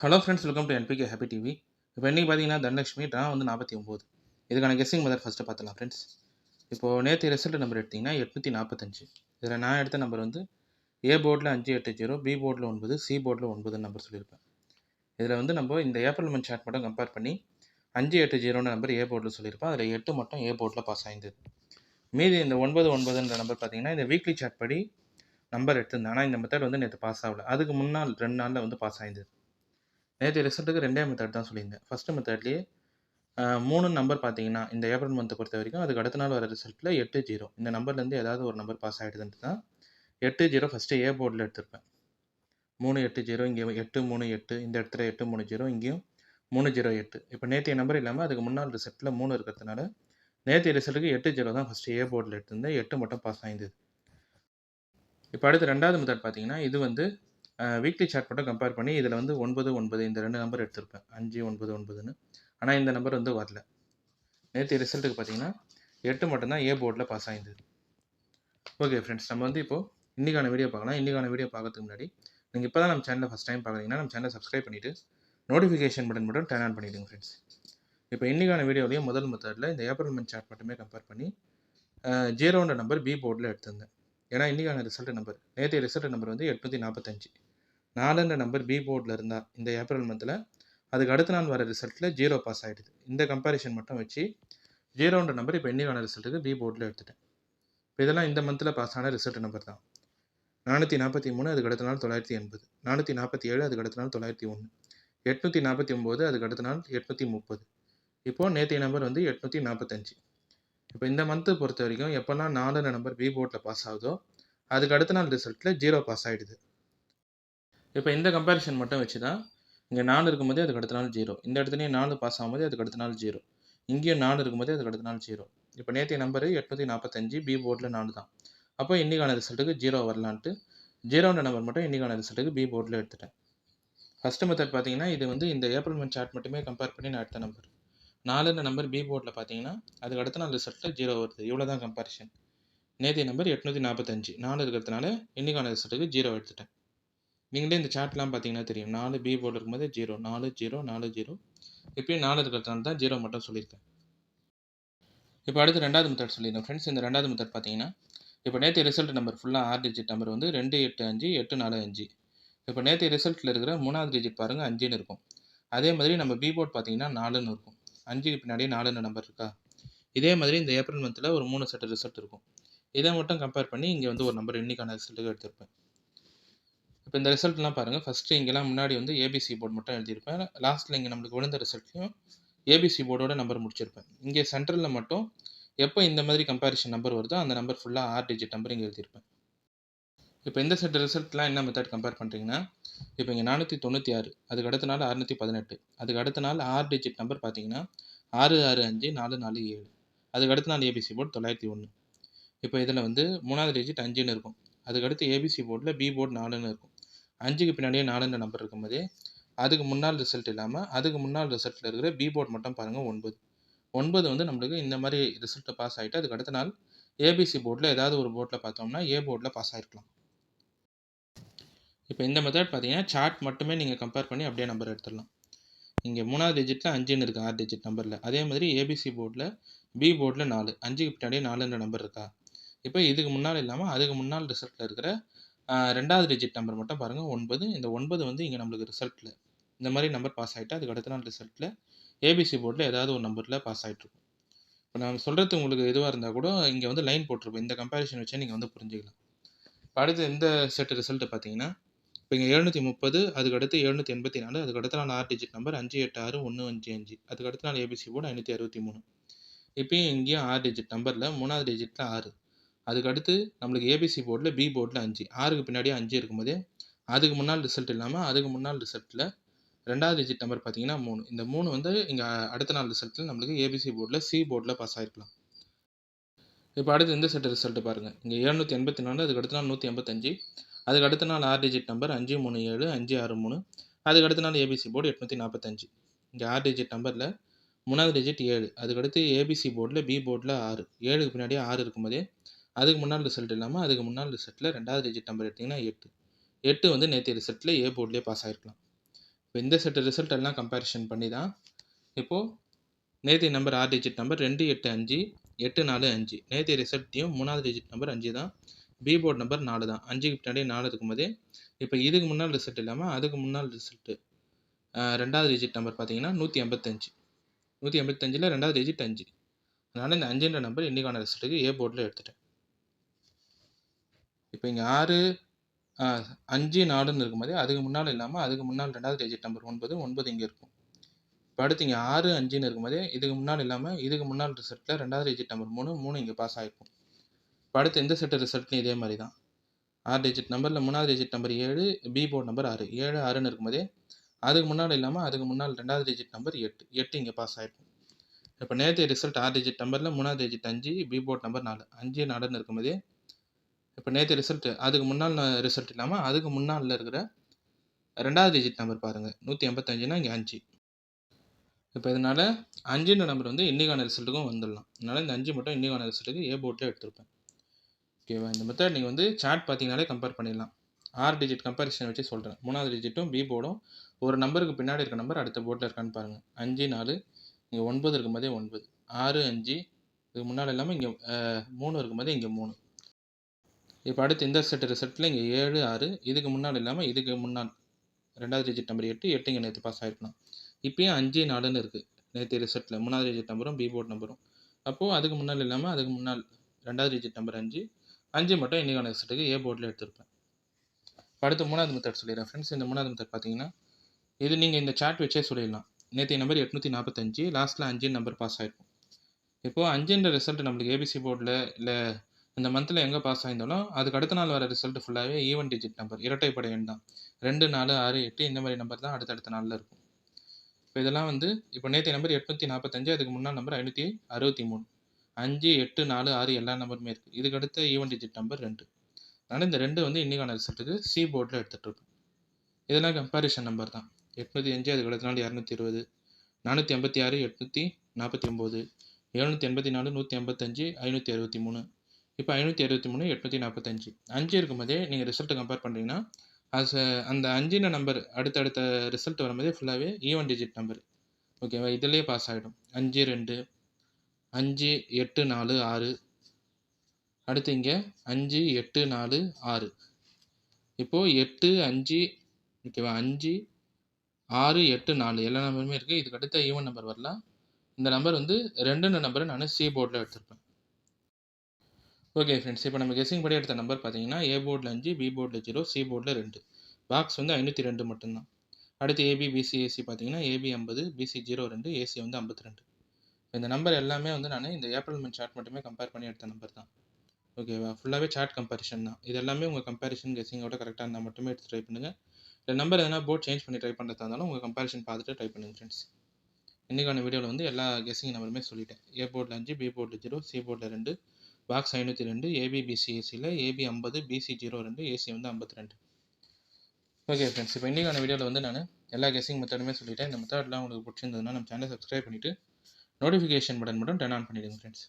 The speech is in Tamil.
Hello friends, welcome to NPK happy TV. இப்போ இன்றைக்கி பார்த்தீங்கன்னா தனலட்சுமி ட்ரா வந்து 49. இதுக்கான கெஸ்ஸிங் மெத்தட் ஃபஸ்ட்டு பார்த்துலாம் ஃப்ரெண்ட்ஸ். இப்போது நேற்று ரிசல்ட் நம்பர் எடுத்திங்கன்னா 845. இதில் நான் எடுத்த நம்பர் வந்து ஏ போர்டில் 580, பி போர்டில் 9, சி போர்டில் 9 நம்பர் சொல்லியிருப்பேன். இதில் வந்து நம்ம இந்த ஏப்ரல் மந்த் சார்ட் மட்டும் கம்பேர் பண்ணி 580 நம்பர் ஏ போர்டில் சொல்லியிருப்பேன். அதில் 8 மட்டும் ஏ போர்டில் பாஸ் ஆயிருந்தது. மீதி இந்த 99 நம்பர் பார்த்தீங்கன்னா இந்த வீக்லி சார்ட் படி நம்பர் எடுத்திருந்தேன். ஆனால் இந்த மெத்தட் வந்து நேற்று பாஸ் ஆகல. அதுக்கு முன்னால் 2 நாளில் வந்து பாஸ் ஆயிருந்தது. நேற்று ரிசல்ட்டுக்கு 2 மெத்தட் தான் சொல்லியிருந்தேன். ஃபஸ்ட்டு மெத்தட்லேயே 3 நம்பர் பார்த்தீங்கன்னா, இந்த ஏப்ரல் மந்த்தை பொறுத்த வரைக்கும் அதுக்கு அடுத்த நாள் வர ரிசல்ட்டில் 80 இந்த நம்பர்லேருந்து ஏதாவது ஒரு நம்பர் பாஸ் ஆகிடுதுன்ட்டு தான் 80 ஃபஸ்ட்டு ஏ போர்டில் எடுத்திருப்பேன். 380 இங்கே 838 இந்த இடத்துல 830 இங்கேயும் 308. இப்போ நேற்றைய நம்பர் இல்லாமல் அதுக்கு முன்னாள் ரிசல்ட்டில் 3 இருக்கிறதுனால நேற்றைய ரிசல்ட்டுக்கு 80 தான் ஃபஸ்ட்டு ஏ போர்டில் எடுத்திருந்தேன். 8 மட்டும் பாஸ் ஆகிருந்தது. இப்போ அடுத்து 2வது மெத்தட் பார்த்தீங்கன்னா, இது வந்து வீக்லி சார்ட் மட்டும் கம்பேர் பண்ணி இதில் வந்து 9, 9 இந்த 2 நம்பர் எடுத்திருப்பேன். 5, 9, 9ன்னு. ஆனால் இந்த நம்பர் வந்து வரல. நேற்று ரிசல்ட்டுக்கு பார்த்தீங்கன்னா 8 மட்டும்தான் ஏ போர்டில் பாஸ் ஆகிருந்தது. ஓகே ஃப்ரெண்ட்ஸ், நம்ம வந்து இப்போது இன்றைக்கான வீடியோ பார்க்கலாம். இன்றைக்கான வீடியோ பார்க்கறதுக்கு முன்னாடி நீங்கள் இப்போ தான் நம்ம சேனலில் ஃபஸ்ட் டைம் பார்க்குறீங்கன்னா நம்ம சேனலை சப்ஸ்கிரைப் பண்ணிவிட்டு நோட்டிஃபிகேஷன் பட்டன் மட்டும் டர்ன் ஆன் பண்ணிவிடுங்க ஃப்ரெண்ட்ஸ். இப்போ இன்றைக்கான வீடியோலேயே முதல் மெத்தடில் இந்த ஏப்ரல் மந்த் சார்ட் மட்டுமே கம்பேர் பண்ணி 0ன்ற நம்பர் பி போர்டில் எடுத்திருந்தேன். ஏன்னா இன்றைக்கான ரிசல்ட் நம்பர் நேற்றைய ரிசல்ட் நம்பர் வந்து 845. 4ன்ற நம்பர் பி போர்டில் இருந்தால் இந்த ஏப்ரல் மந்தில் அதுக்கு அடுத்த நாள் வர ரிசல்ட்டில் 0 பாஸ் ஆகிடுது. இந்த கம்பேரிஷன் மட்டும் வச்சு 0ன்ற நம்பர் இப்போ இன்னைக்கான ரிசல்ட்டுக்கு பி போர்டில் எடுத்துட்டேன். இப்போ இதெல்லாம் இந்த மந்தில் பாஸ் ஆன ரிசல்ட் நம்பர் தான். 443 அதுக்கு அடுத்த நாள் 980, 447 அதுக்கு அடுத்த நாள் 901, 849 அதுக்கு அடுத்த நாள் 830. இப்போது நேற்றைய நம்பர் வந்து 845. இப்போ இந்த மந்த்து பொறுத்த வரைக்கும் எப்போல்லாம் 4ன்ற நம்பர் பி போர்டில் பாஸ் ஆகுதோ அதுக்கு அடுத்த நாள் ரிசல்ட்டில் 0 பாஸ் ஆகிடுது. இப்போ இந்த கம்பேரிஷன் மட்டும் வச்சு தான் இங்கே 4 இருக்கும்போதே அதுக்கு அடுத்த நாள் 0, இந்த இடத்துலையும் 4 பாஸ் ஆகும்போது அதுக்கு அடுத்த நாள் 0, இங்கேயும் 4 இருக்கும்போதே அதுக்கு அடுத்த நாள் 0. இப்போ நேற்றைய நம்பரு 845, பி போர்டில் 4 தான். அப்போ இன்றைக்கான ரிசல்ட்டுக்கு 0 வரலான்ட்டு 0ன்ற நம்பர் மட்டும் இன்றைக்கான ரிசல்ட்டுக்கு பி போர்டில் எடுத்துட்டேன். ஃபஸ்ட்டு மெத்தட் பார்த்தீங்கன்னா இது வந்து இந்த ஏப்ரல் மந்த் சார்ட் மட்டுமே கம்பேர் பண்ணி நான் எடுத்த நம்பர். 4ன்ற நம்பர் பி போர்டில் பார்த்தீங்கன்னா அதுக்கு அடுத்த நாள் ரிசல்ட்டில் 0 வருது. இவ்வளோ தான் கம்பேரிஷன். நேற்றைய நம்பர் 845, 4 இருக்கிறதுனால இன்றைக்கான ரிசல்ட்டுக்கு 0 எடுத்துட்டேன். நீங்களே இந்த சார்ட்லாம் பார்த்தீங்கன்னா தெரியும். 4 பி போர்டில் இருக்கும்போது 0, 4, 0, 4, 0. இப்பயும் 4 இருக்கிறதுனால தான் 0 மட்டும் சொல்லியிருக்கேன். இப்போ அடுத்து 2வது மெத்தட் சொல்லியிருந்தேன் ஃப்ரெண்ட்ஸ். இந்த 2வது மெத்தட் பார்த்தீங்கன்னா இப்போ நேற்று ரிசல்ட் நம்பர் ஃபுல்லாக 6 டிஜிட் நம்பர் வந்து 285, 845. இப்போ நேற்று ரிசல்ட்டில் இருக்கிற 3வது டிஜிட் பாருங்கள் 5ன்னு இருக்கும். அதே மாதிரி நம்ம பி போர்ட் பார்த்தீங்கன்னா 4ன்னு இருக்கும். 5க்கு பின்னாடியே 4ன்னு நம்பர் இருக்கா. இதே மாதிரி இந்த ஏப்ரல் மந்தில் ஒரு 3 செட் ரிசல்ட் இருக்கும். இதை மட்டும் கம்பேர் பண்ணி இங்கே வந்து ஒரு நம்பர் இன்றைக்கான ரிசல்ட்டுக்கு எடுத்திருப்பேன். இப்போ இந்த ரிசல்ட்லாம் பாருங்கள். ஃபஸ்ட்டு இங்கெல்லாம் முன்னாடி வந்து ஏபிசி போர்டு மட்டும் எழுதியிருப்பேன். லாஸ்ட்டில் இங்கே நம்மளுக்கு விழுந்த ரிசல்ட்லையும் ஏபிசி போர்டோட நம்பர் முடிச்சிருப்பேன். இங்கே சென்ட்ரலில் மட்டும் எப்போ இந்த மாதிரி கம்பேரிஷன் நம்பர் வருதோ அந்த நம்பர் ஃபுல்லாக 6 டிஜிட் நம்பர் இங்கே எழுதியிருப்பேன். இப்போ இந்த செட் ரிசல்ட்லாம் என்ன மெத்தட் கம்பேர் பண்ணுறீங்கன்னா இப்போ இங்கே 496, அதுக்கு அடுத்த நாள் 618, அதுக்கு அடுத்த நாள் 6 டிஜிட் நம்பர் பார்த்தீங்கன்னா 665, 447, அதுக்கு அடுத்த நாள் ஏபிசி போர்டு 901. இப்போ இதில் வந்து 3வது டிஜிட் 5ன்னு இருக்கும். அதுக்கடுத்து ஏபிசி போர்டில் பி போர்டு 4ன்னு இருக்கும். 5க்கு பின்னாடியே 4ன்ற நம்பர் இருக்கும்போதே அதுக்கு முன்னாள் ரிசல்ட் இல்லாமல் அதுக்கு முன்னாள் ரிசல்ட்டில் இருக்கிற பி போர்டு மட்டும் பாருங்கள் 9. 9 வந்து நம்மளுக்கு இந்த மாதிரி ரிசல்ட்டை பாஸ் ஆகிட்டு அதுக்கு அடுத்த நாள் ஏபிசி போர்டில் ஏதாவது ஒரு போர்டில் பார்த்தோம்னா ஏ போர்டில் பாஸ் ஆகிருக்கலாம். இப்போ இந்த மெத்தட் பார்த்தீங்கன்னா சார்ட் மட்டுமே நீங்கள் கம்பேர் பண்ணி அப்படியே நம்பர் எடுத்துடலாம். இங்கே 3வது டிஜிட்டில் 5ன்னு இருக்குது 6 டிஜிட் நம்பரில். அதே மாதிரி ஏபிசி போர்டில் பி போர்டில் 4, 5க்கு பின்னாடியே 4ன்ற நம்பர் இருக்கா. இப்போ இதுக்கு முன்னால் இல்லாமல் அதுக்கு முன்னால் ரிசல்ட்டில் இருக்கிற 2வது டிஜிட் நம்பர் மட்டும் பாருங்கள் 9. இந்த 9 வந்து இங்கே நம்மளுக்கு ரிசல்ட்டில் இந்த மாதிரி நம்பர் பாஸ் ஆகிட்டு அதுக்கு அடுத்த நாள் ரிசல்ட்டில் ஏபிசி போர்டில் ஏதாவது ஒரு நம்பரில் பாஸ் ஆகிட்ருக்கும். இப்போ நான் சொல்கிறது உங்களுக்கு எதுவாக இருந்தால் கூட இங்கே வந்து லைன் போட்டிருப்போம். இந்த கம்பேரிஷன் வச்சே நீங்கள் வந்து புரிஞ்சுக்கலாம். இப்போ அடுத்து இந்த செட் ரிசல்ட்டு பார்த்தீங்கன்னா இப்போ இங்கே 730, அதுக்கு அடுத்து 784, அதுக்கு அடுத்த நாள் 6 டிஜிட் நம்பர் 586, 155, அதுக்கு அடுத்த நாள் ஏபிசி போர்டு 563. இப்போயும் இங்கேயும் 6 டிஜிட் நம்பரில் 3வது டிஜிட்டில் 6, அதுக்கு அடுத்து நம்மளுக்கு ஏபிசி போர்டில் பி போர்டில் 5, 6க்கு பின்னாடியே 5 இருக்கும்போதே அதுக்கு முன்னால் ரிசல்ட் இல்லாமல் அதுக்கு முன்னால் ரிசல்ட்டில் 2வது டிஜிட் நம்பர் பார்த்தீங்கன்னா 3. இந்த 3 வந்து இங்கே அடுத்த நாள் ரிசல்ட்டில் நம்மளுக்கு ஏபிசி போர்டில் சி போர்டில் பாஸ் ஆகிருக்கலாம். இப்போ அடுத்து இந்த செட் ரிசல்ட்டு பாருங்கள். இங்கே 784, அதுக்கு அடுத்த நாள் 185, அதுக்கு அடுத்த நாள் 6 டிஜிட் நம்பர் 537, 563, அதுக்கு அடுத்த நாள் ஏபிசி போர்டு 845. இங்கே 6 டிஜிட் நம்பரில் 3வது டிஜிட் 7, அதுக்கடுத்து ஏபிசி போர்டில் பி போர்டில் 6, 7க்கு பின்னாடியே 6 இருக்கும்போதே அதுக்கு முன்னால் ரிசல்ட் இல்லாமல் அதுக்கு முன்னால் ரிசல்ட்டில் 2வது டிஜிட் நம்பர் எடுத்திங்கன்னா 8 வந்து நேற்று ரிசல்ட்டில் ஏ போர்ட்லேயே பாஸ் ஆகிருக்கலாம். இப்போ இந்த செட்டு ரிசல்ட் எல்லாம் கம்பேரிஷன் பண்ணி தான் இப்போது நேற்றைய நம்பர் 6 டிஜிட் நம்பர் 285 845 நேற்றைய ரிசல்ட்டையும் 3வது டிஜிட் நம்பர் 5 தான். பி போர்டு நம்பர் 4 தான். 5க்கு பின்னாடி 4 இருக்கும்போதே இப்போ இதுக்கு முன்னால் ரிசல்ட் இல்லாமல் அதுக்கு முன்னால் ரிசல்ட்டு 2வது டிஜிட் நம்பர் பார்த்தீங்கன்னா 185. 185ல் 2வது டிஜிட் 5. அதனால் இந்த 5ன்ற நம்பர் இன்றைக்கான ரிசல்ட்டுக்கு ஏ போர்டில் எடுத்துட்டேன். இப்போ இங்கே 6 5 4ன்னு இருக்கும்போதே அதுக்கு முன்னால் இல்லாமல் அதுக்கு முன்னால் 2வது டிஜிட் நம்பர் 9 9 இங்கே இருக்கும். இப்போ அடுத்து இங்கே 6 5ன்னு இருக்கும்போதே இதுக்கு முன்னால் இல்லாமல் இதுக்கு முன்னால் ரிசல்ட்டில் 2வது டிஜிட் நம்பர் 3 3 இங்கே பாஸ் ஆகிருக்கும். இப்போ அடுத்து இந்த செட்டு ரிசல்ட்லையும் இதே மாதிரி தான் 6 டிஜிட் நம்பரில் 3வது digit number 7 B board number 6 7 6ன்னு இருக்கும்போதே அதுக்கு முன்னால் இல்லாமல் அதுக்கு முன்னால் 2வது டிஜிட் நம்பர் 8 8 இங்கே பாஸ் ஆகிருக்கும். இப்போ நேற்றைய ரிசல்ட் 6 டிஜிட் நம்பரில் 3வது டிஜிட் 5 பி போர்டு நம்பர் 4 5 4ன்னு இருக்கும்போதே இப்போ நேற்று ரிசல்ட் அதுக்கு முன்னால் ரிசல்ட் இல்லாமல் அதுக்கு முன்னால் இருக்கிற 2வது டிஜிட் நம்பர் பாருங்கள் 185னா இங்கே 5. இப்போ இதனால் 5ன்ற நம்பர் வந்து இன்றைக்கான ரிசல்ட்டுக்கும் வந்துடலாம். அதனால் இந்த 5 மட்டும் இன்றைக்கான ரிசல்ட்டுக்கு ஏ போர்ட்டில் எடுத்திருப்பேன். ஓகேவா? இந்த மெத்தட் நீங்கள் வந்து சார்ட் பார்த்தீங்கனாலே கம்பேர் பண்ணிடலாம். 6 டிஜிட் கம்பேரிசன் வச்சு சொல்கிறேன். 3வது டிஜிட்டும் பி போர்டும் ஒரு நம்பருக்கு பின்னாடி இருக்க நம்பர் அடுத்த போர்ட்டில் இருக்கான்னு பாருங்கள். 5 4 இங்கே 9 இருக்கும்போதே 9 6 5 இதுக்கு முன்னால் இல்லாமல் இங்கே 3 இருக்கும்போதே இங்கே 3. இப்போ அடுத்து இந்த செட் ரிசல்ட்டில் இங்கே 7 6 இதுக்கு முன்னால் இல்லாமல் இதுக்கு முன்னால் 2வது டிஜிட் நம்பர் 8 8 இங்கே நேற்று பாஸ் ஆகிருக்கலாம். இப்போயும் 5 4ன்னு இருக்குது நேற்று ரிசல்ட்டில் 3வது டிஜிட் நம்பரும் பி போர்டு நம்பரும். அப்போது அதுக்கு முன்னால் இல்லாமல் அதுக்கு முன்னால் 2வது டிஜிட் நம்பர் 5 மட்டும் இன்றைக்கான ரிசல்ட்டுக்கு ஏ போர்டில் எடுத்திருப்பேன். அடுத்து 3வது மெத்தட் சொல்லிடுறேன் ஃப்ரெண்ட்ஸ். இந்த 3வது மெத்தட் பார்த்தீங்கன்னா இது நீங்கள் இந்த சார்ட் வச்சே சொல்லிடலாம். நேற்றைய நம்பர் 845 லாஸ்ட்டில் 5 நம்பர் பாஸ் ஆகிருக்கும். இப்போது 5ன்ற ரிசல்ட் நம்மளுக்கு ஏபிசி போர்டில் இல்லை இந்த மந்தில் எங்கே பாஸ் ஆகியிருந்தாலும் அதுக்கு அடுத்த நாள் வர ரிசல்ட் ஃபுல்லாகவே ஈவன் டிஜிட் நம்பர் இரட்டைப்படை எண் தான். 2 4 6 8 இந்த மாதிரி நம்பர் தான் அடுத்தடுத்த நாளில் இருக்கும். இப்போ இதெல்லாம் வந்து இப்போ நேற்றைய நம்பர் 845 அதுக்கு முன்னாள் நம்பர் 563 5 8 4 6 எல்லா நம்பருமே இருக்குது. இதுக்கு அடுத்த ஈவன் டிஜிட் நம்பர் 2. அதனால் இந்த 2 வந்து இன்றைக்கான ரிசல்ட்டுக்கு சி போர்டில் எடுத்துகிட்டு இருப்பேன். இதெல்லாம் கம்பேரிஷன் நம்பர் தான். 805 அதுக்கு அடுத்த நாள் 220 486 849 784 185 563 இப்போ 563 845 5 இருக்கும்போதே நீங்கள் ரிசல்ட்டை கம்பேர் பண்ணுறீங்கன்னா அந்த 5ன நம்பர் அடுத்தடுத்த ரிசல்ட் வரும்போதே ஃபுல்லாகவே ஈவன் டிஜிட் நம்பர். ஓகேவா? இதிலே பாஸ் ஆகிடும். 5 2 5 8 4 6 அடுத்து இங்கே 5 8 4 6 இப்போது 8 5 ஓகேவா 5 6 8 4 எல்லா நம்பருமே இருக்குது. இதுக்கு அடுத்த ஈவன் நம்பர் வரலாம். இந்த நம்பர் வந்து 2ன்ற நம்பரை நான் சி போர்டில் எடுத்திருப்பேன். ஓகே ஃப்ரெண்ட்ஸ், இப்போ நம்ம கெஸ்ஸிங் படி எடுத்த நம்பர் பார்த்தீங்கன்னா ஏ போர்டில் 5 பி போர்டில் 0 சி போர்டில் 2 பாக்ஸ் வந்து 502 மட்டும்தான். அடுத்து ஏபி பிசி ஏசி பார்த்தீங்கன்னா ஏபி 50 பிசி 02 ஏசி வந்து 52. இந்த நம்பர் எல்லாமே வந்து நான் இந்த ஏப்ரல் மந்த் சார்ட் மட்டுமே கம்பேர் பண்ணி எடுத்த நம்பர் தான். ஓகேவா? ஃபுல்லாகவே சார்ட் கம்பேரிஷன் தான். இது எல்லாமே உங்கள் கம்பேரிஷன் கெஸ்ஸிங்கோட கரெக்டாக இருந்தால் மட்டுமே எடுத்து ட்ரை பண்ணுங்கள். இந்த நம்பர் எதனா போர்ட் சேஞ்ச் பண்ணி ட்ரை பண்ணுறதா இருந்தாலும் உங்கள் கம்பேரிஷன் பார்த்துட்டு ட்ரை பண்ணுங்கள் ஃப்ரெண்ட்ஸ். இன்றைக்கான வீடியோவில் வந்து எல்லா கெஸ்ஸிங் நம்பருமே சொல்லிட்டேன். ஏ போர்டில் 5 பி போர்டில் 0 சி போர்டில் 2 பாக்ஸ் 502 ஏபி பிசி ஏசியில் ஏபி 50 பிசி 02 ஏசி வந்து 52. ஓகே ஃப்ரெண்ட்ஸ், இப்போ இன்றைக்கான வீடியோவில் வந்து நான் எல்லா கெஸ்ஸிங் மெத்தடுமே சொல்லிட்டேன். இந்த மெத்தட்லாம் உங்களுக்கு பிடிச்சிருந்ததுன்னா நம்ம சேனலை சப்ஸ்கிரைப் பண்ணிவிட்டு நோட்டிஃபிகேஷன் பட்டன் மட்டும் டர்ன் ஆன் பண்ணிவிடுங்க ஃப்ரெண்ட்ஸ்.